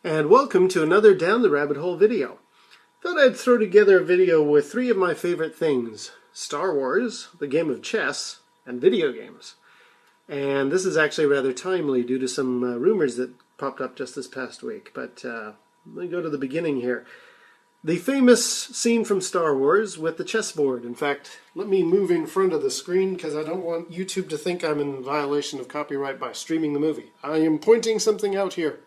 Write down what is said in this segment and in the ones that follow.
And welcome to another Down the Rabbit Hole video. Thought I'd throw together a video with three of my favorite things: Star Wars, the game of chess, and video games. And this is actually rather timely due to some rumors that popped up just this past week. But let me go to the beginning here. The famous scene from Star Wars with the chessboard. In fact, let me move in front of the screen because I don't want YouTube to think I'm in violation of copyright by streaming the movie. I am pointing something out here.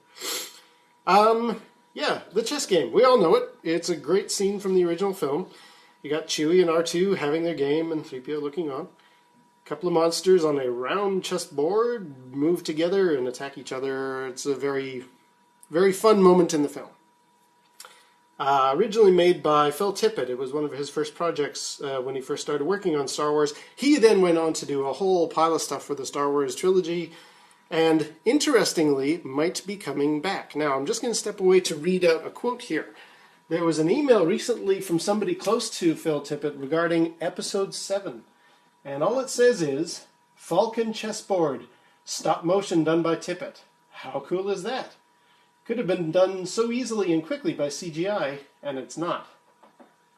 Yeah, the chess game. We all know it. It's a great scene from the original film. You got Chewie and R2 having their game and 3PO looking on. A couple of monsters on a round chessboard move together and attack each other. It's a very, very fun moment in the film. Originally made by Phil Tippett. It was one of his first projects when he first started working on Star Wars. He then went on to do a whole pile of stuff for the Star Wars trilogy, and interestingly, might be coming back. Now, I'm just going to step away to read out a quote here. There was an email recently from somebody close to Phil Tippett regarding Episode 7. And all it says is, Falcon chessboard, stop motion done by Tippett. How cool is that? Could have been done so easily and quickly by CGI, and it's not.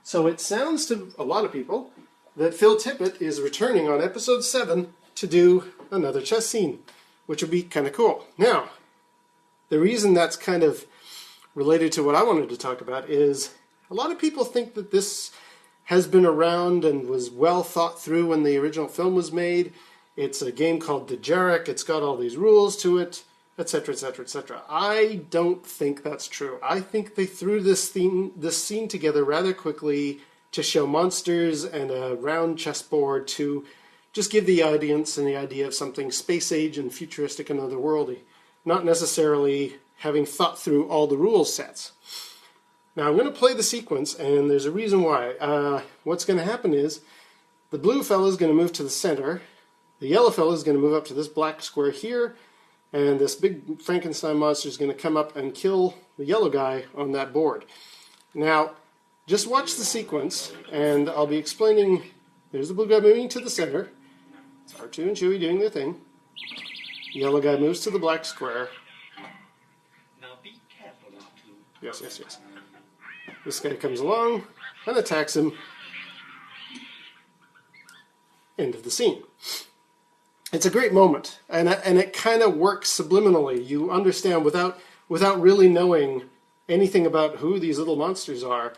So it sounds to a lot of people that Phil Tippett is returning on Episode 7 to do another chess scene, which would be kind of cool. Now, the reason that's kind of related to what I wanted to talk about is a lot of people think that this has been around and was well thought through when the original film was made. It's a game called Dejarik. It's got all these rules to it, etc., etc., etc. I don't think that's true. I think they threw this scene together rather quickly to show monsters and a round chessboard to just give the audience an idea of something space age and futuristic and otherworldly, not necessarily having thought through all the rule sets. Now I'm going to play the sequence, and there's a reason why. What's going to happen is the blue fellow is going to move to the center, the yellow fellow is going to move up to this black square here, and this big Frankenstein monster is going to come up and kill the yellow guy on that board. Now, just watch the sequence, and I'll be explaining. There's the blue guy moving to the center. It's R2 and Chewie doing their thing. The yellow guy moves to the black square. Now be careful, R2. Yes, yes, yes. This guy comes along and attacks him. End of the scene. It's a great moment, and it kind of works subliminally. You understand without really knowing anything about who these little monsters are.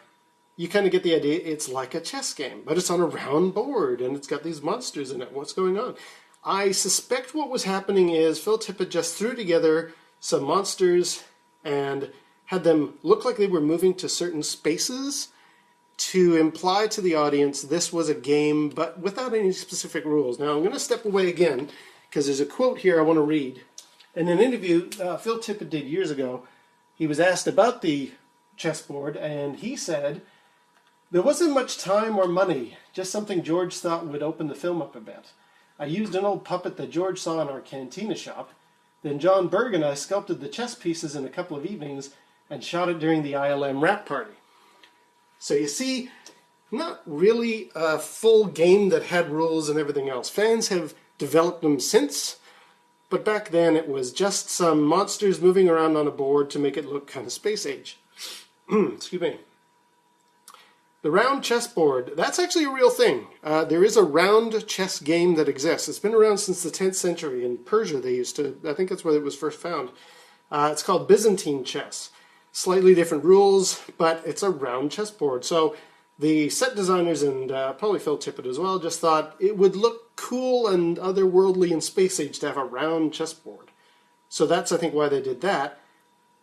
You kind of get the idea it's like a chess game, but it's on a round board, and it's got these monsters in it. What's going on? I suspect what was happening is Phil Tippett just threw together some monsters and had them look like they were moving to certain spaces to imply to the audience this was a game, but without any specific rules. Now, I'm going to step away again, because there's a quote here I want to read. In an interview Phil Tippett did years ago, he was asked about the chessboard, and he said, "There wasn't much time or money, just something George thought would open the film up a bit. I used an old puppet that George saw in our cantina shop. Then John Berg and I sculpted the chess pieces in a couple of evenings and shot it during the ILM wrap party." So you see, not really a full game that had rules and everything else. Fans have developed them since, but back then it was just some monsters moving around on a board to make it look kind of space age. Excuse me. The round chessboard, that's actually a real thing. There is a round chess game that exists. It's been around since the 10th century. In Persia they used to, I think that's where it was first found. It's called Byzantine chess. Slightly different rules, but it's a round chessboard. So the set designers and probably Phil Tippett as well just thought it would look cool and otherworldly and space age to have a round chessboard. So that's, I think, why they did that.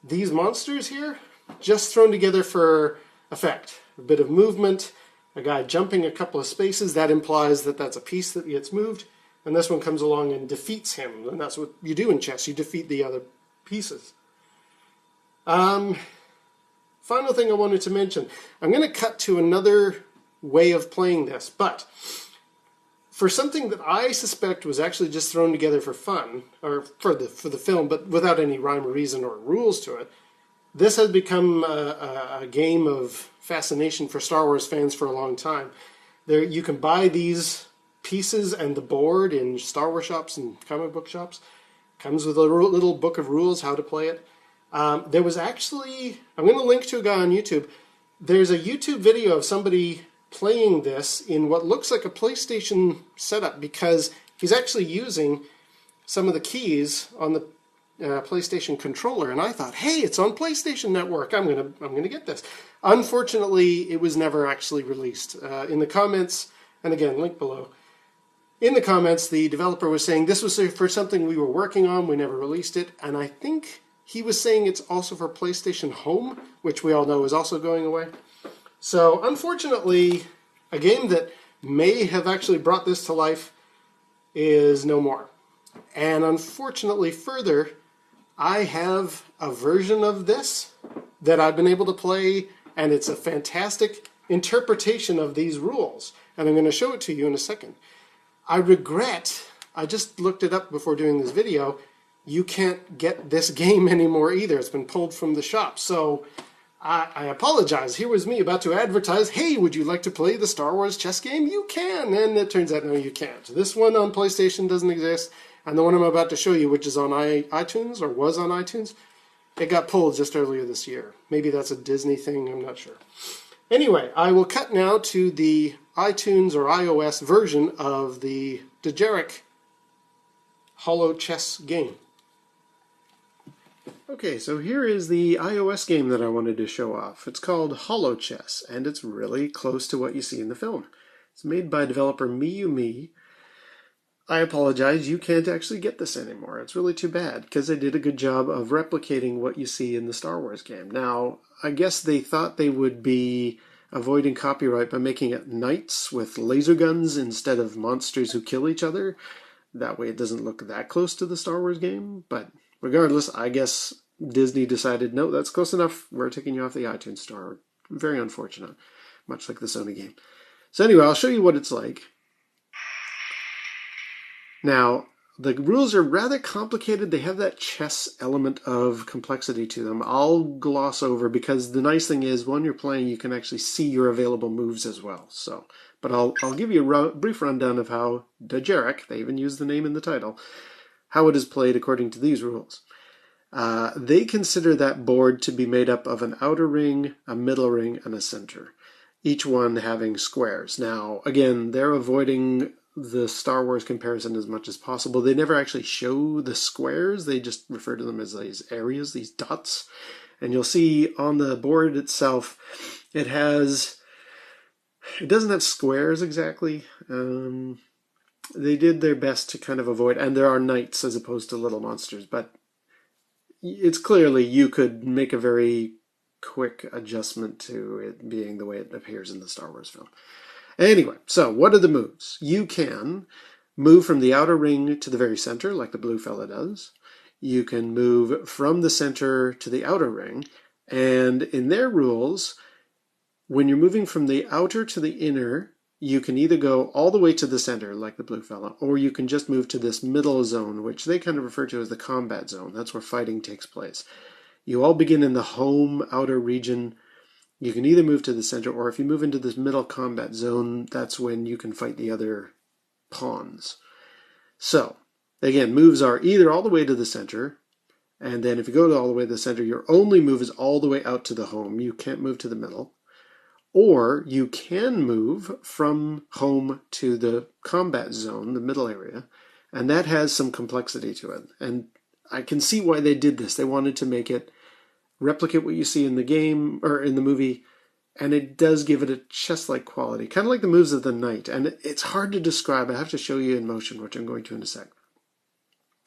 These monsters here, just thrown together for effect. A bit of movement, a guy jumping a couple of spaces, that implies that that's a piece that gets moved, and this one comes along and defeats him, and that's what you do in chess, you defeat the other pieces. Final thing I wanted to mention, I'm going to cut to another way of playing this, but for something that I suspect was actually just thrown together for fun, or for the film, but without any rhyme or reason or rules to it, this has become a game of fascination for Star Wars fans for a long time. You can buy these pieces and the board in Star Wars shops and comic book shops. Comes with a little book of rules how to play it. There was actually, I'm going to link to a guy on YouTube. There's a YouTube video of somebody playing this in what looks like a PlayStation setup, because he's actually using some of the keys on the PlayStation controller, and I thought, hey, it's on PlayStation Network. I'm gonna get this. Unfortunately, it was never actually released. In the comments, and again, link below. In the comments, the developer was saying this was for something we were working on. We never released it, and I think he was saying it's also for PlayStation Home, which we all know is also going away. So, unfortunately, a game that may have actually brought this to life is no more. And unfortunately, further, I have a version of this that I've been able to play, and it's a fantastic interpretation of these rules. And I'm going to show it to you in a second. I regret, I just looked it up before doing this video, you can't get this game anymore either. It's been pulled from the shop. So I apologize. Here was me about to advertise, hey, would you like to play the Star Wars chess game? You can. And it turns out, no, you can't. This one on PlayStation doesn't exist. And the one I'm about to show you, which is on iTunes, or was on iTunes, it got pulled just earlier this year. Maybe that's a Disney thing, I'm not sure. Anyway, I will cut now to the iTunes or iOS version of the Dejarik Hollow Chess game. Okay, so here is the iOS game that I wanted to show off. It's called Hollow Chess, and it's really close to what you see in the film. It's made by developer MiyuMi. I apologize, you can't actually get this anymore. It's really too bad, because they did a good job of replicating what you see in the Star Wars game. Now, I guess they thought they would be avoiding copyright by making it knights with laser guns instead of monsters who kill each other. That way it doesn't look that close to the Star Wars game. But regardless, I guess Disney decided, no, that's close enough. We're taking you off the iTunes store. Very unfortunate, much like the Sony game. So anyway, I'll show you what it's like. Now, the rules are rather complicated. They have that chess element of complexity to them. I'll gloss over, because the nice thing is when you're playing, you can actually see your available moves as well. So, but I'll give you a brief rundown of how Dejarik, they even use the name in the title, how it is played according to these rules. They consider that board to be made up of an outer ring, a middle ring, and a center, each one having squares. Now, again, they're avoiding the Star Wars comparison as much as possible. They never actually show the squares. They just refer to them as these areas, these dots. And you'll see on the board itself, it doesn't have squares exactly. They did their best to kind of avoid, and there are knights as opposed to little monsters, but it's clearly you could make a very quick adjustment to it being the way it appears in the Star Wars film. Anyway, so what are the moves? You can move from the outer ring to the very center, like the blue fella does. You can move from the center to the outer ring. And in their rules, when you're moving from the outer to the inner, you can either go all the way to the center, like the blue fella, or you can just move to this middle zone, which they kind of refer to as the combat zone. That's where fighting takes place. You all begin in the home outer region. You can either move to the center, or if you move into this middle combat zone, that's when you can fight the other pawns. So, again, moves are either all the way to the center, and then if you go all the way to the center, your only move is all the way out to the home. You can't move to the middle. Or you can move from home to the combat zone, the middle area, and that has some complexity to it. And I can see why they did this. They wanted to make it replicate what you see in the game, or in the movie, and it does give it a chess-like quality, kind of like the moves of the knight. And it's hard to describe. I have to show you in motion, which I'm going to in a sec.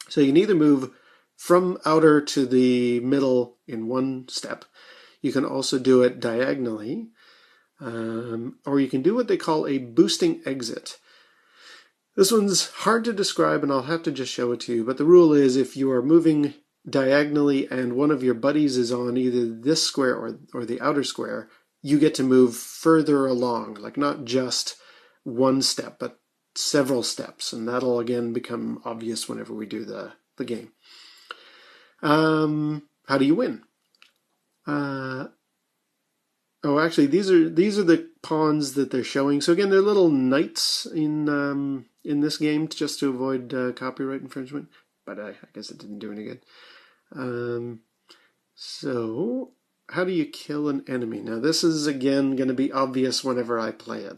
So you can either move from outer to the middle in one step. You can also do it diagonally, or you can do what they call a boosting exit. This one's hard to describe, and I'll have to just show it to you, but the rule is if you are moving diagonally and one of your buddies is on either this square or the outer square, you get to move further along, like not just one step, but several steps, and that'll again become obvious whenever we do the game. How do you win? Actually, these are the pawns that they're showing. So again, they're little knights in this game, just to avoid copyright infringement. But I guess it didn't do any good. So, how do you kill an enemy? Now, this is again going to be obvious whenever I play it.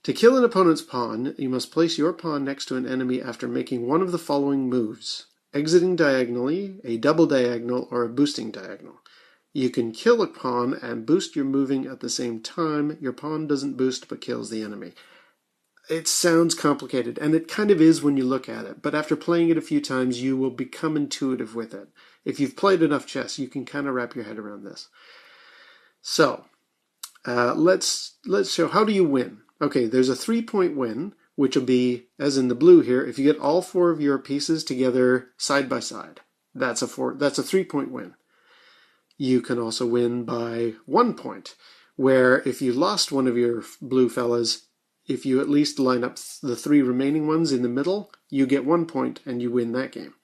To kill an opponent's pawn, you must place your pawn next to an enemy after making one of the following moves: exiting diagonally, a double diagonal, or a boosting diagonal. You can kill a pawn and boost your moving at the same time. Your pawn doesn't boost but kills the enemy. It sounds complicated, and it kind of is when you look at it, but after playing it a few times, you will become intuitive with it. If you've played enough chess, you can kind of wrap your head around this. So, let's show how do you win. Okay, there's a 3-point win, which will be, as in the blue here, if you get all 4 of your pieces together side by side. That's a 3-point win. You can also win by 1 point, where if you lost one of your blue fellas, if you at least line up the 3 remaining ones in the middle, you get 1 point and you win that game.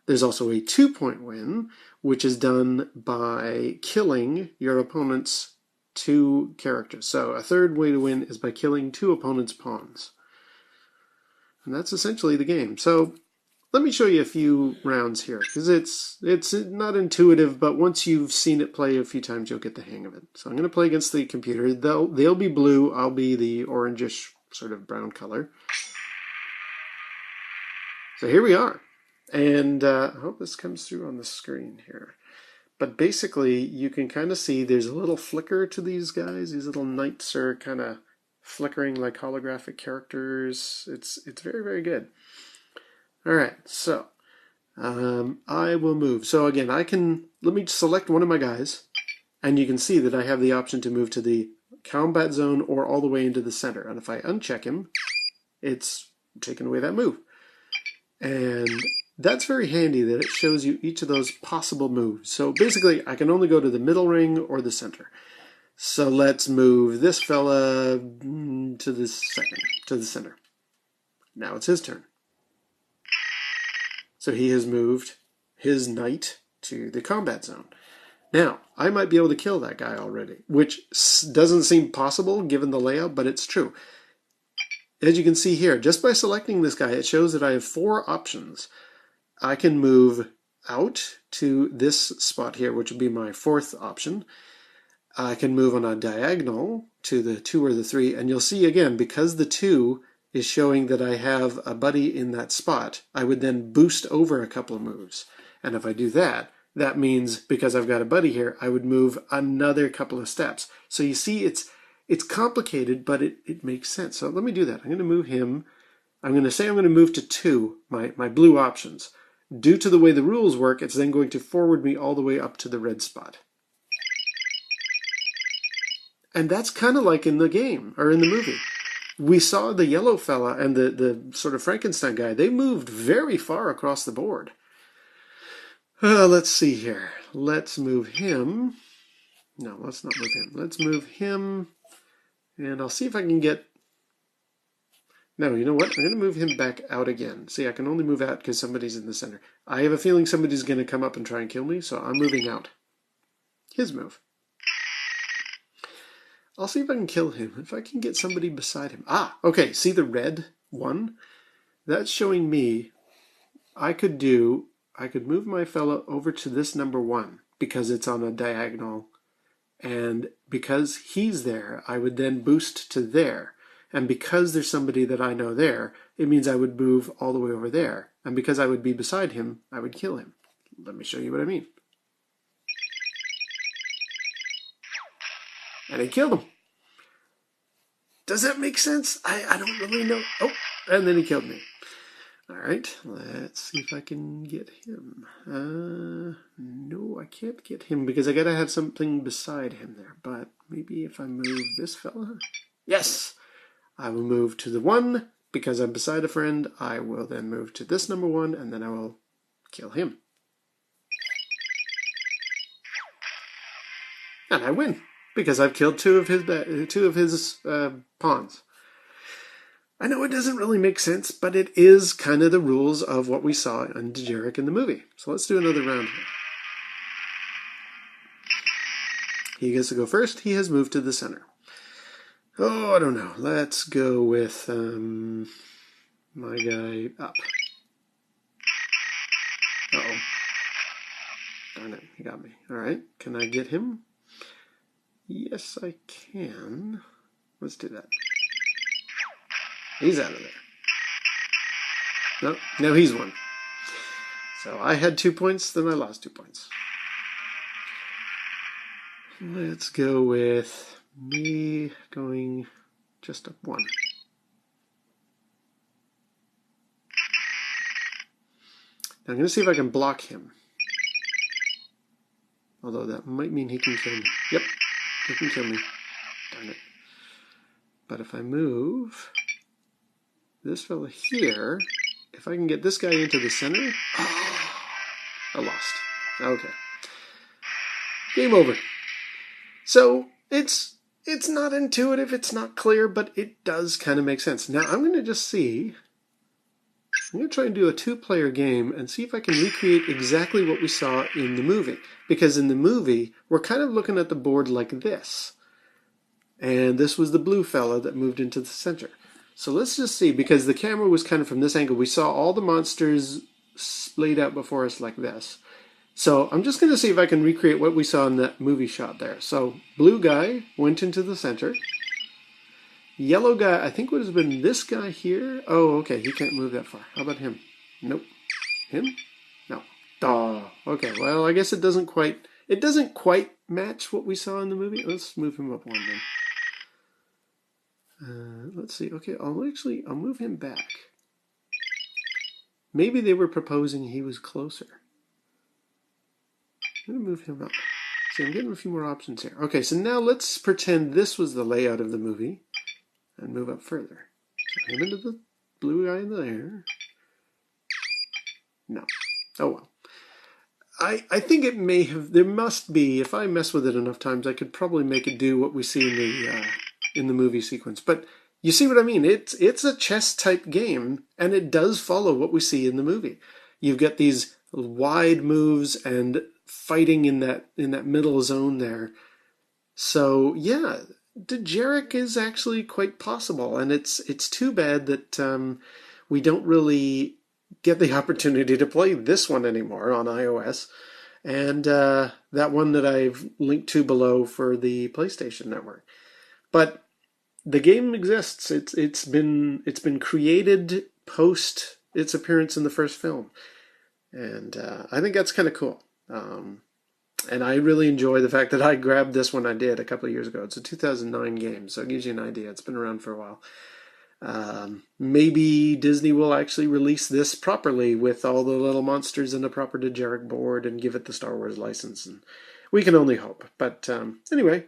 There's also a 2-point win, which is done by killing your opponent's 2 characters. So a third way to win is by killing 2 opponent's pawns. And that's essentially the game. So let me show you a few rounds here, because it's not intuitive, but once you've seen it play a few times, you'll get the hang of it. So I'm going to play against the computer. They'll be blue. I'll be the orangish sort of brown color. So here we are. And I hope this comes through on the screen here. But basically, you can kind of see there's a little flicker to these guys. These little knights are kind of flickering like holographic characters. It's very, very good. All right, so I will move. So again, let me select one of my guys, and you can see that I have the option to move to the combat zone or all the way into the center. And if I uncheck him, it's taken away that move. And that's very handy that it shows you each of those possible moves. So basically, I can only go to the middle ring or the center. So let's move this fella to the center. Now it's his turn. So he has moved his knight to the combat zone. Now, I might be able to kill that guy already, which doesn't seem possible given the layout, but it's true. As you can see here, just by selecting this guy, it shows that I have 4 options. I can move out to this spot here, which would be my 4th option. I can move on a diagonal to the 2 or the 3, and you'll see again, because the 2 is showing that I have a buddy in that spot, I would then boost over a couple of moves. And if I do that, that means because I've got a buddy here, I would move another couple of steps. So you see, it's complicated, but it makes sense. So let me do that. I'm going to move him. I'm going to say I'm going to move to 2, my blue options. Due to the way the rules work, it's then going to forward me all the way up to the red spot. And that's kind of like in the game, or in the movie. We saw the yellow fella and the sort of Frankenstein guy. They moved very far across the board. Let's see here. Let's move him. No, let's not move him. Let's move him. And I'll see if I can get... No, you know what? I'm going to move him back out again. See, I can only move out because somebody's in the center. I have a feeling somebody's going to come up and try and kill me, so I'm moving out. His move. I'll see if I can kill him, if I can get somebody beside him. Ah, okay, see the red one? That's showing me I could move my fellow over to this number 1 because it's on a diagonal. And because he's there, I would then boost to there. And because there's somebody that I know there, it means I would move all the way over there. And because I would be beside him, I would kill him. Let me show you what I mean. And I killed him. Does that make sense? I don't really know. Oh, and then he killed me. All right, let's see if I can get him. No, I can't get him because I gotta have something beside him there. But maybe if I move this fella. Yes, I will move to the 1 because I'm beside a friend. I will then move to this number 1 and then I will kill him. And I win. Because I've killed 2 of his pawns. I know it doesn't really make sense, but it is kind of the rules of what we saw in Dejarik in the movie. So let's do another round here. He gets to go first. He has moved to the center. Oh, I don't know. Let's go with my guy up. Uh-oh. Darn it. he got me. All right, can I get him? Yes, I can. Let's do that. He's out of there. No, now he's won. So I had 2 points, then I lost 2 points. Let's go with me going just up 1. Now I'm going to see if I can block him. Although that might mean he can kill me. Yep, he can kill me. Darn it. But if I move this fella here, if I can get this guy into the center, I lost. Okay. Game over. So it's not intuitive, it's not clear, but it does kind of make sense. Now I'm going to just see. I'm going to try and do a 2-player game and see if I can recreate exactly what we saw in the movie. Because in the movie, we're kind of looking at the board like this. And this was the blue fella that moved into the center. So let's just see, because the camera was kind of from this angle. We saw all the monsters splayed out before us like this. So I'm just going to see if I can recreate what we saw in that movie shot there. So blue guy went into the center. Yellow guy, I think would have been this guy here. Oh, okay, he can't move that far. How about him? Nope. Him? No. Oh, okay, well, I guess it doesn't quite match what we saw in the movie. Let's move him up 1 then. Let's see. Okay, I'll move him back. Maybe they were proposing he was closer. I'm going to move him up. See, I'm getting a few more options here. Okay, so now let's pretend this was the layout of the movie and move up further. So him into the blue guy there. No. Oh well. I think it may have, there must be, if I mess with it enough times, I could probably make it do what we see in the movie sequence. But you see what I mean? It's a chess type game, and it does follow what we see in the movie. You've got these wide moves and fighting in that middle zone there. So yeah, Dejarik is actually quite possible, and it's too bad that we don't really get the opportunity to play this one anymore on iOS, and that one that I've linked to below for the PlayStation Network. But the game exists. It's been created post its appearance in the first film, and I think that's kind of cool. And I really enjoy the fact that I grabbed this one I did a couple of years ago. It's a 2009 game, so it gives you an idea. It's been around for a while. Maybe Disney will actually release this properly with all the little monsters and a proper Dejarik board and give it the Star Wars license. And we can only hope. But anyway,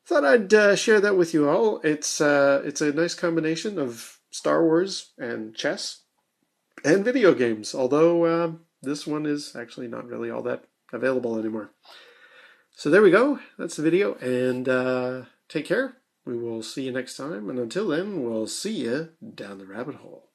thought I'd share that with you all. It's a nice combination of Star Wars and chess and video games, although this one is actually not really all that available anymore. So there we go. That's the video, and take care. We will see you next time, and until then, we'll see you down the rabbit hole.